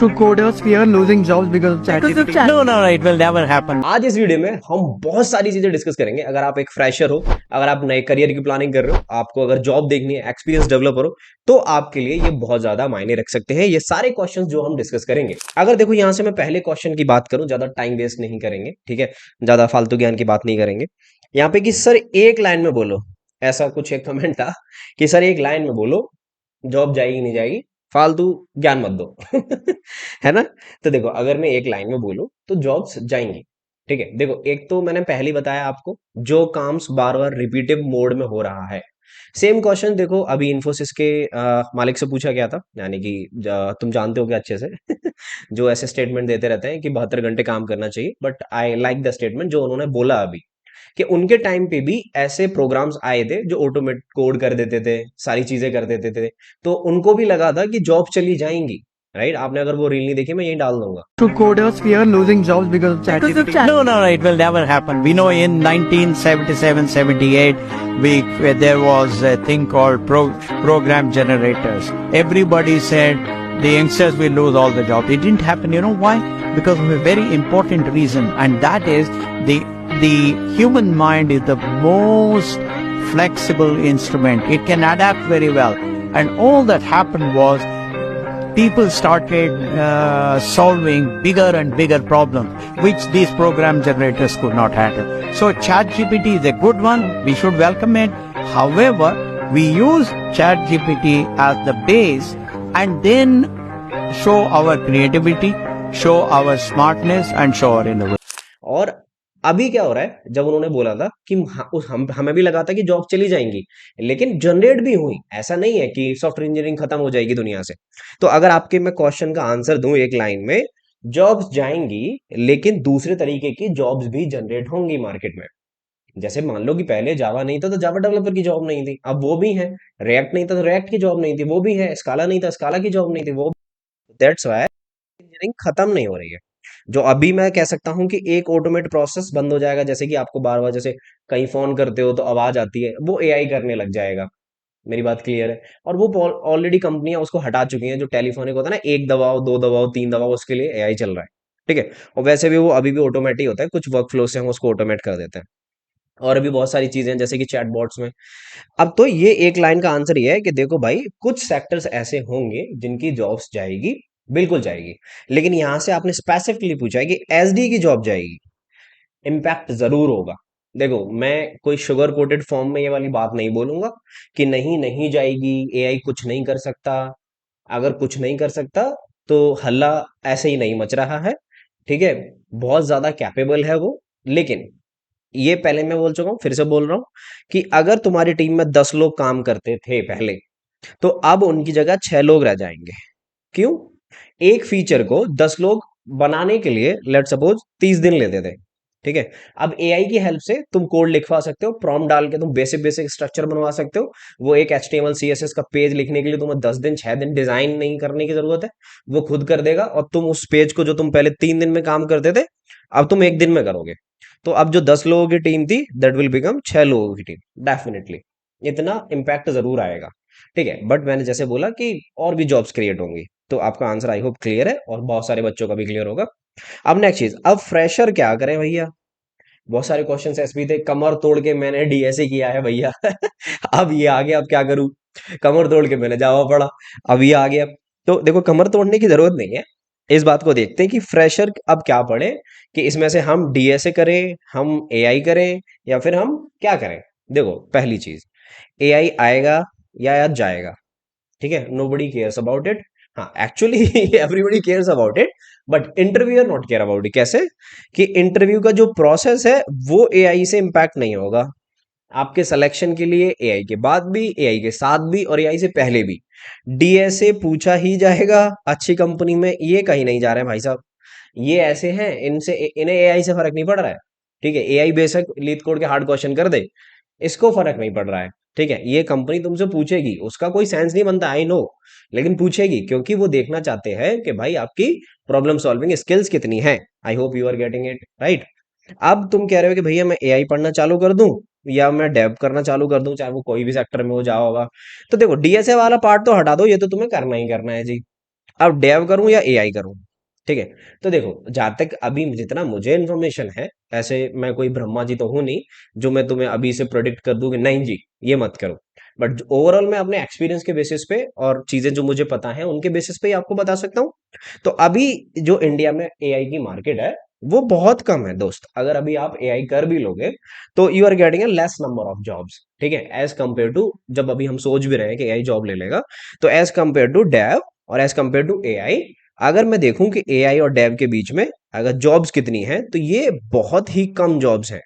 So coders fear losing jobs because of ChatGPT. No, it will never happen. आज इस video में हम बहुत सारी चीजें डिस्कस करेंगे। अगर आप एक फ्रेशर हो, अगर आप नए करियर की प्लानिंग कर रहे हो, आपको अगर जॉब देखनी है, एक्सपीरियंस डेवलपर हो, तो आपके लिए ये बहुत ज्यादा मायने रख सकते हैं ये सारे क्वेश्चंस जो हम डिस्कस करेंगे। अगर देखो यहां से मैं पहले क्वेश्चन की बात करूं, ज्यादा टाइम वेस्ट नहीं करेंगे, ठीक है, ज्यादा फालतू ज्ञान की बात नहीं करेंगे। यहाँ पे कि सर एक लाइन में बोलो, ऐसा कुछ एक कमेंट था कि सर एक लाइन में बोलो जॉब जाएगी नहीं जाएगी, फालतू ज्ञान मत दो है ना। तो देखो अगर मैं एक लाइन में बोलूं तो जॉब्स जाएंगी, ठीक है। देखो एक तो मैंने पहले ही बताया आपको, जो काम्स बार बार रिपीटिव मोड में हो रहा है। सेम क्वेश्चन देखो अभी इन्फोसिस के मालिक से पूछा गया था, यानी कि तुम जानते हो क्या अच्छे से जो ऐसे स्टेटमेंट देते रहते हैं कि 72 घंटे काम करना चाहिए, but I like the statement जो उन्होंने बोला अभी, कि उनके टाइम पे भी ऐसे प्रोग्राम्स आए थे जो ऑटोमेट कोड कर देते थे, सारी चीजें कर देते थे, तो उनको भी लगा था कि जॉब चली जाएंगी, राइट। आपने अगर वो रील नहीं देखी, मैं यही डाल दूंगा। So coders fear losing jobs because of ChatGPT. No, it will never happen. We know in 1977-78, there was a thing called program generators. Everybody said the youngsters will lose all the jobs. It didn't happen. You know why? Because of a very important reason, and that is the human mind is the most flexible instrument. It can adapt very well, and all that happened was people started solving bigger and bigger problems which these program generators could not handle. So ChatGPT is a good one. We should welcome it. However, we use ChatGPT as the base and then show our creativity, show our smartness and show our innovation. और अभी क्या हो रहा है, जब उन्होंने बोला था कि हमें भी लगा था कि जॉब चली जाएंगी, लेकिन जनरेट भी हुई। ऐसा नहीं है कि सॉफ्टवेयर इंजीनियरिंग खत्म हो जाएगी दुनिया से। तो अगर आपके मैं क्वेश्चन का आंसर दूं एक लाइन में, जॉब्स जाएंगी लेकिन दूसरे तरीके की जॉब्स भी जनरेट होंगी मार्केट में। जैसे मान लो कि पहले जावा नहीं था तो जावा डेवलपर की जॉब नहीं थी, अब वो भी है। रिएक्ट नहीं था तो रिएक्ट की जॉब नहीं थी, वो भी है। स्काला नहीं था, स्काला की जॉब नहीं थी, वो। दैट्स वाई इंजीनियरिंग खत्म नहीं हो रही है। जो अभी मैं कह सकता हूँ कि एक ऑटोमेट प्रोसेस बंद हो जाएगा, जैसे कि आपको बार बार जैसे कहीं फोन करते हो तो आवाज आती है, वो एआई करने लग जाएगा। मेरी बात क्लियर है। और वो ऑलरेडी कंपनियां उसको हटा चुकी हैं। जो टेलीफोनिक होता है ना, एक दबाओ, दो दबाओ, तीन दबाओ, उसके लिए एआई चल रहा है, ठीक है। और वैसे भी वो अभी भी ऑटोमेटिक होता है, कुछ वर्क फ्लो से हम उसको ऑटोमेट कर देते हैं। और अभी बहुत सारी चीजें हैं जैसे कि चैटबॉट्स में। अब तो ये एक लाइन का आंसर ये है कि देखो भाई, कुछ सेक्टर्स ऐसे होंगे जिनकी जॉब्स जाएगी, बिल्कुल जाएगी। लेकिन यहां से आपने स्पेसिफिकली पूछा है कि एसडी की जॉब जाएगी, इम्पैक्ट जरूर होगा। देखो मैं कोई शुगर कोटेड फॉर्म में ये वाली बात नहीं बोलूंगा कि नहीं नहीं जाएगी, एआई कुछ नहीं कर सकता। अगर कुछ नहीं कर सकता तो हल्ला ऐसे ही नहीं मच रहा है, ठीक है। बहुत ज्यादा कैपेबल है वो। लेकिन ये पहले मैं बोल चुका हूं, फिर से बोल रहा हूं कि अगर तुम्हारी टीम में 10 लोग काम करते थे पहले, तो अब उनकी जगह 6 लोग रह जाएंगे। क्यों? एक फीचर को 10 लोग बनाने के लिए लेट सपोज 30 दिन लेते थे, ठीक है। अब एआई की हेल्प से तुम कोड लिखवा सकते हो, प्रॉम्प्ट डाल के तुम बेसिक बेसिक स्ट्रक्चर बनवा सकते हो। वो एक एचटीएमएल सीएसएस का पेज लिखने के लिए तुम्हें 10 दिन 6 दिन डिजाइन नहीं करने की जरूरत है, वो खुद कर देगा। और तुम उस पेज को जो तुम पहले 3 दिन में काम करते थे, अब तुम एक दिन में करोगे। तो अब जो 10 लोगों की टीम थी, दैट विल बिकम 6 लोगों की टीम। डेफिनेटली इतना इम्पैक्ट जरूर आएगा, ठीक है। बट मैंने जैसे बोला कि और भी जॉब्स क्रिएट होंगी। तो आपका आंसर आई होप क्लियर है और बहुत सारे बच्चों का भी क्लियर होगा। अब नेक्स्ट चीज, अब फ्रेशर क्या करें भैया। बहुत सारे क्वेश्चन ऐसे भी थे, कमर तोड़ के मैंने डीएसए किया है भैया अब ये आ गया, अब क्या करूं। कमर तोड़ के मैंने जावा पढ़ा, अब ये आ गया। तो देखो कमर तोड़ने की जरूरत नहीं है। इस बात को देखते हैं कि फ्रेशर अब क्या पढ़े, कि इसमें से हम डीएसए करें, हम एआई करें, या फिर हम क्या करें। देखो पहली चीज, एआई आएगा या जाएगा, ठीक है। Nobody cares about it. हाँ actually everybody cares about it, but interviewer not care about it. कैसे? कि इंटरव्यू का जो प्रोसेस है वो एआई से इम्पैक्ट नहीं होगा। आपके सिलेक्शन के लिए एआई के बाद भी, एआई के साथ भी और एआई से पहले भी डीएसए पूछा ही जाएगा। अच्छी कंपनी में ये कहीं नहीं जा रहे हैं भाई साहब। ये ऐसे हैं, इनसे इन्हें एआई से फर्क नहीं पड़ रहा है, ठीक है। एआई बेशक लीड कोड के हार्ड क्वेश्चन कर दे, इसको फर्क नहीं पड़ रहा है, ठीक है। ये कंपनी तुमसे पूछेगी, उसका कोई सेंस नहीं बनता, आई नो, लेकिन पूछेगी क्योंकि वो देखना चाहते हैं कि भाई आपकी प्रॉब्लम सॉल्विंग स्किल्स कितनी है। I hope you are getting it right. अब तुम कह रहे हो कि भैया मैं एआई पढ़ना चालू कर दूं या मैं डेव करना चालू कर दूं, चाहे वो कोई भी सेक्टर में हो, जावा होगा। तो देखो डीएसए वाला पार्ट तो हटा दो, ये तो तुम्हें करना ही करना है जी। अब डेव करूं या एआई करूं, ठीक है। तो देखो, जहां तक अभी जितना मुझे इन्फॉर्मेशन है, ऐसे मैं कोई ब्रह्मा जी तो हूं नहीं जो मैं तुम्हें अभी से प्रोडिक्ट कर दूं कि नहीं जी ये मत करो। बट ओवरऑल मैं अपने एक्सपीरियंस के बेसिस पे और चीजें जो मुझे पता है उनके बेसिस पे ही आपको बता सकता हूँ। तो अभी जो इंडिया में एआई की मार्केट है वो बहुत कम है दोस्त। अगर अभी आप एआई कर भी लोगे तो you are getting a less number of jobs, ठीक है, एज कंपेयर टू जब अभी हम सोच भी रहे हैं कि एआई जॉब ले लेगा, तो एज कंपेयर टू डेव और एज कंपेयर टू एआई, अगर मैं देखूं कि एआई और डेव के बीच में अगर जॉब्स कितनी हैं, तो ये बहुत ही कम जॉब्स हैं,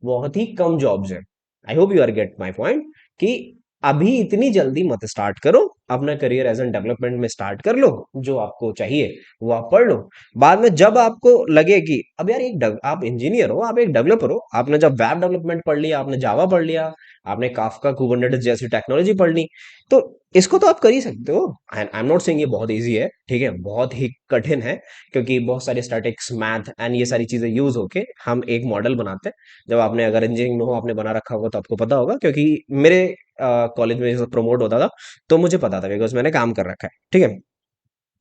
बहुत ही कम जॉब्स हैं। I hope you are get my point कि अभी इतनी जल्दी मत स्टार्ट करो, अपना करियर एज एन डेवलपमेंट में स्टार्ट कर लो, जो आपको चाहिए वो आप पढ़ लो। बाद में जब आपको लगे कि अब यार आप इंजीनियर हो, आप एक डेवलपर हो, आपने जब वेब डेवलपमेंट पढ़ लिया, आपने जावा पढ़ लिया, आपने काफका कुबरनेटिस जैसी टेक्नोलॉजी पढ़ ली, तो इसको तो आप कर ही सकते हो। आई एम नॉट सेइंग ये बहुत इजी है, ठीक है, बहुत ही कठिन है, क्योंकि बहुत सारे स्टैटिक्स मैथ एंड ये सारी चीजें यूज होके हम एक मॉडल बनाते हैं। जब आपने अगर इंजीनियरिंग में हो, आपने बना रखा होगा, तो आपको पता होगा, क्योंकि मेरे कॉलेज में जब प्रमोट होता था तो मुझे पता था, बिकॉज मैंने काम कर रखा है, ठीक है।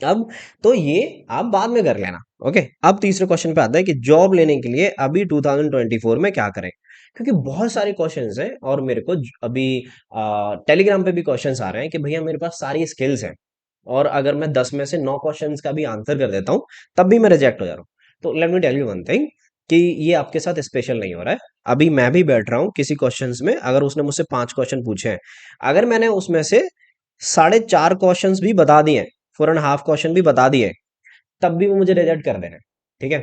अब तो ये आप बाद में कर लेना, ओके। अब तीसरे क्वेश्चन पे आता है कि जॉब लेने के लिए अभी 2024 में क्या करें, क्योंकि बहुत सारे क्वेश्चंस हैं और मेरे को अभी टेलीग्राम पे भी क्वेश्चंस आ रहे हैं कि भैया मेरे पास सारी स्किल्स हैं, और अगर मैं 10 में से 9 क्वेश्चंस का भी आंसर कर देता हूँ तब भी मैं रिजेक्ट हो जा रहा हूँ। तो let me tell you one thing कि ये आपके साथ स्पेशल नहीं हो रहा है। अभी मैं भी बैठ रहा हूँ किसी क्वेश्चंस में, अगर उसने मुझसे 5 क्वेश्चन पूछे हैं, अगर मैंने उसमें से 4.5 क्वेश्चंस भी बता दिए हैं, 4.5 क्वेश्चन भी बता दिए, तब भी वो मुझे रिजेक्ट कर दे रहे हैं, ठीक है।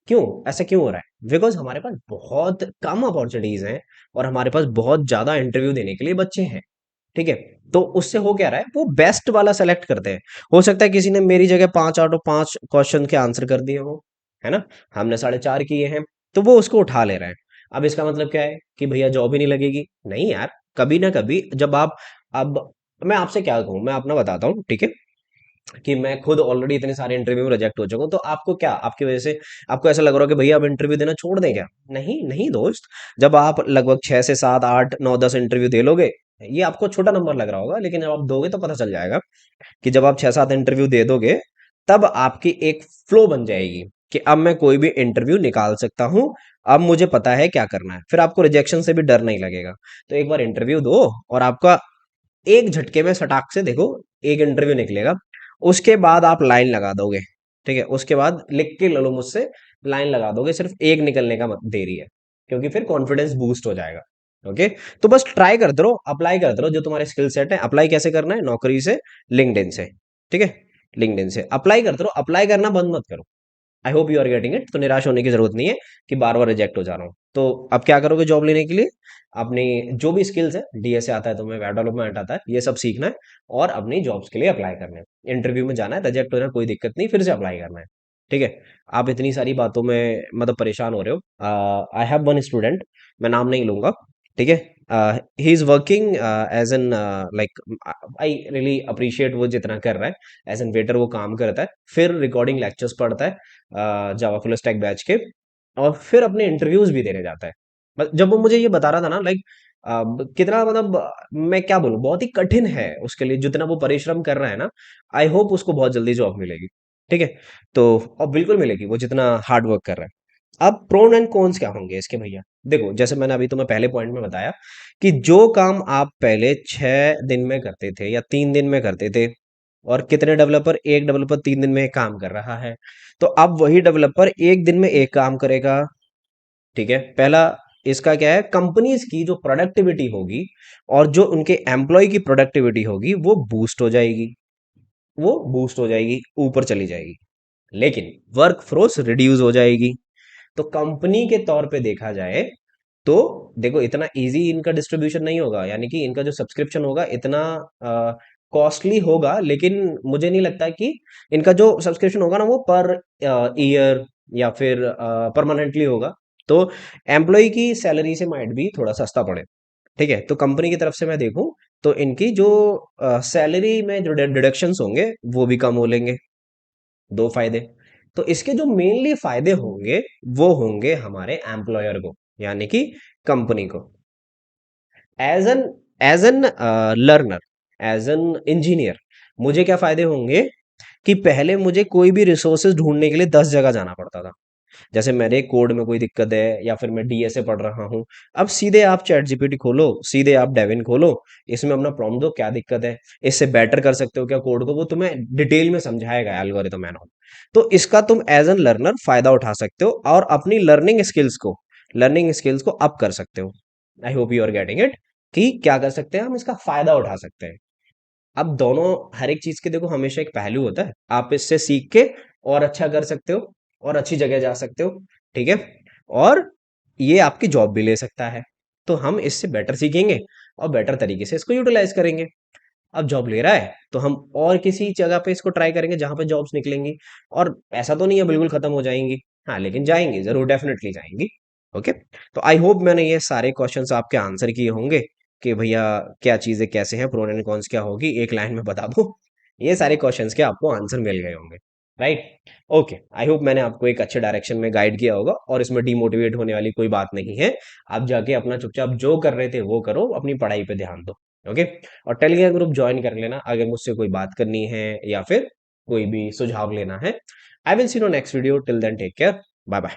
क्यों, ऐसा क्यों हो रहा है? बिकॉज हमारे पास बहुत कम अपॉर्चुनिटीज हैं और हमारे पास बहुत ज्यादा इंटरव्यू देने के लिए बच्चे हैं, ठीक है। तो उससे हो क्या रहा है, वो बेस्ट वाला सेलेक्ट करते हैं। हो सकता है किसी ने मेरी जगह 5 आउट ऑफ 5 क्वेश्चन के आंसर कर दिए हो, है ना, हमने 4.5 किए हैं, तो वो उसको उठा ले रहा है। अब इसका मतलब क्या है कि भैया जॉब ही नहीं लगेगी? नहीं यार, कभी ना कभी जब आप, अब मैं आपसे क्या कहूँ, मैं अपना बताता हूँ, ठीक है, कि मैं खुद ऑलरेडी इतने सारे इंटरव्यू में रिजेक्ट हो चुका हूँ, तो आपको क्या, आपकी वजह से आपको ऐसा लग रहा हो कि भैया अब इंटरव्यू देना छोड़ दें क्या? नहीं नहीं दोस्त, जब आप लगभग 6 से 7 8 9 10 इंटरव्यू दे लोगे, ये आपको छोटा नंबर लग रहा होगा, लेकिन जब आप दोगे तो पता चल जाएगा कि जब आप 6 7 इंटरव्यू दे दोगे, तब आपकी एक फ्लो बन जाएगी कि अब मैं कोई भी इंटरव्यू निकाल सकता हूँ, अब मुझे पता है क्या करना है, फिर आपको रिजेक्शन से भी डर नहीं लगेगा। तो एक बार इंटरव्यू दो और आपका एक झटके में सटाक से देखो एक इंटरव्यू निकलेगा, उसके बाद आप लाइन लगा दोगे, ठीक है, उसके बाद लिख के ले लो मुझसे, लाइन लगा दोगे, सिर्फ एक निकलने का देरी है, क्योंकि फिर कॉन्फिडेंस बूस्ट हो जाएगा, ओके। तो बस ट्राई करते रहो, अप्लाई करते रहो, जो तुम्हारे स्किल सेट है। अप्लाई कैसे करना है? नौकरी से, लिंक्डइन से, ठीक है, लिंक्डइन से अप्लाई करते रहो, अप्लाई करना बंद मत करो। I hope you are getting it. तो निराश होने की जरूरत नहीं है कि बार बार रिजेक्ट हो जा रहा हूँ। तो अब क्या करोगे जॉब लेने के लिए? अपनी जो भी स्किल्स है, डीएसए आता है तुम्हें, वेब डेवलपमेंट आता है, ये सब सीखना है और अपनी जॉब्स के लिए अप्लाई करना है। इंटरव्यू में जाना है, रिजेक्ट हो जाए कोई दिक्कत नहीं, फिर से अप्लाई करना है, ठीक है। आप इतनी सारी बातों में मतलब परेशान हो रहे हो। आई हैव वन स्टूडेंट, मैं नाम नहीं लूंगा, ठीक है। He is working as an, like, I really appreciate वो जितना कर रहा है, एज एन वेटर वो काम करता है, फिर रिकॉर्डिंग लेक्चर्स पढ़ता है जावा फुल स्टैक बैच के, और फिर अपने इंटरव्यूज भी देने जाता है। जब वो मुझे ये बता रहा था ना, लाइक कितना मतलब मैं क्या बोलूं, बहुत ही कठिन है उसके लिए, जितना वो परिश्रम कर रहा है ना, आई होप उसको बहुत जल्दी जॉब मिलेगी, ठीक है। तो और बिल्कुल मिलेगी, वो जितना हार्ड वर्क कर रहा है। अब प्रोन एंड कॉन्स क्या होंगे इसके भैया? देखो, जैसे मैंने अभी तुम्हें पहले पॉइंट में बताया कि जो काम आप पहले 6 दिन में करते थे या 3 दिन में करते थे, और कितने डेवलपर, एक डेवलपर 3 दिन में एक काम कर रहा है, तो अब वही डेवलपर एक दिन में एक काम करेगा, ठीक है। पहला इसका क्या है, कंपनीज की जो प्रोडक्टिविटी होगी और जो उनके एम्प्लॉय की प्रोडक्टिविटी होगी वो बूस्ट हो जाएगी, वो बूस्ट हो जाएगी, ऊपर चली जाएगी, लेकिन वर्क फोर्स रिड्यूस हो जाएगी। तो कंपनी के तौर पे देखा जाए तो देखो, इतना इजी इनका डिस्ट्रीब्यूशन नहीं होगा, यानी कि इनका जो सब्सक्रिप्शन होगा इतना कॉस्टली होगा, लेकिन मुझे नहीं लगता कि इनका जो सब्सक्रिप्शन होगा ना वो पर ईयर या फिर परमानेंटली होगा। तो एम्प्लॉय की सैलरी से माइट भी थोड़ा सस्ता पड़े, ठीक है। तो कंपनी की तरफ से मैं देखूं तो इनकी जो सैलरी में जो डिडक्शंस होंगे वो भी कम हो लेंगे, दो फायदे। तो इसके जो मेनली फायदे होंगे वो होंगे हमारे एम्प्लॉयर को, यानी कि कंपनी को। As an as an learner, as an engineer, मुझे क्या फायदे होंगे कि पहले मुझे कोई भी रिसोर्सेज ढूंढने के लिए 10 जगह जाना पड़ता था। जैसे मेरे कोड में कोई दिक्कत है या फिर मैं डीएसए पढ़ रहा हूँ, अब सीधे आप चैट जीपीटी खोलो, सीधे आप डेविन खोलो, इसमें अपना प्रॉम्प्ट दो, क्या दिक्कत है, इससे बेटर कर सकते हो क्या कोड को, वो तुम्हें डिटेल में समझाएगा एल्गोरिथम एंड ऑल। तो इसका तुम एज एन लर्नर फायदा उठा सकते हो और अपनी लर्निंग स्किल्स को अप कर सकते हो। I hope you are getting it, कि क्या कर सकते हैं हम, इसका फायदा उठा सकते हैं। अब दोनों, हर एक चीज के देखो हमेशा एक पहलू होता है, आप इससे सीख के और अच्छा कर सकते हो और अच्छी जगह जा सकते हो, ठीक है, और ये आपकी जॉब भी ले सकता है। तो हम इससे बेटर सीखेंगे और बेटर तरीके से इसको यूटिलाइज करेंगे। अब जॉब ले रहा है तो हम और किसी जगह पे इसको ट्राई करेंगे जहां पे जॉब्स निकलेंगी, और ऐसा तो नहीं है बिल्कुल खत्म हो जाएंगी, हाँ, लेकिन जाएंगी जरूर, डेफिनेटली जाएंगी। ओके, तो आई होप मैंने ये सारे क्वेश्चंस आपके आंसर किए होंगे कि भैया क्या चीजें कैसे हैं, प्रोन एंड कॉन्स क्या होगी, एक लाइन में बता दो। ये सारे क्वेश्चंस के आपको आंसर मिल गए होंगे, राइट। ओके, आई होप मैंने आपको एक अच्छे डायरेक्शन में गाइड किया होगा और इसमें डीमोटिवेट होने वाली कोई बात नहीं है। आप जाके अपना चुपचाप जो कर रहे थे वो करो, अपनी पढ़ाई पे ध्यान दो। ओके, और टेलीग्राम ग्रुप ज्वाइन कर लेना अगर मुझसे कोई बात करनी है या फिर कोई भी सुझाव लेना है। I will see you next video, till then take care, bye bye.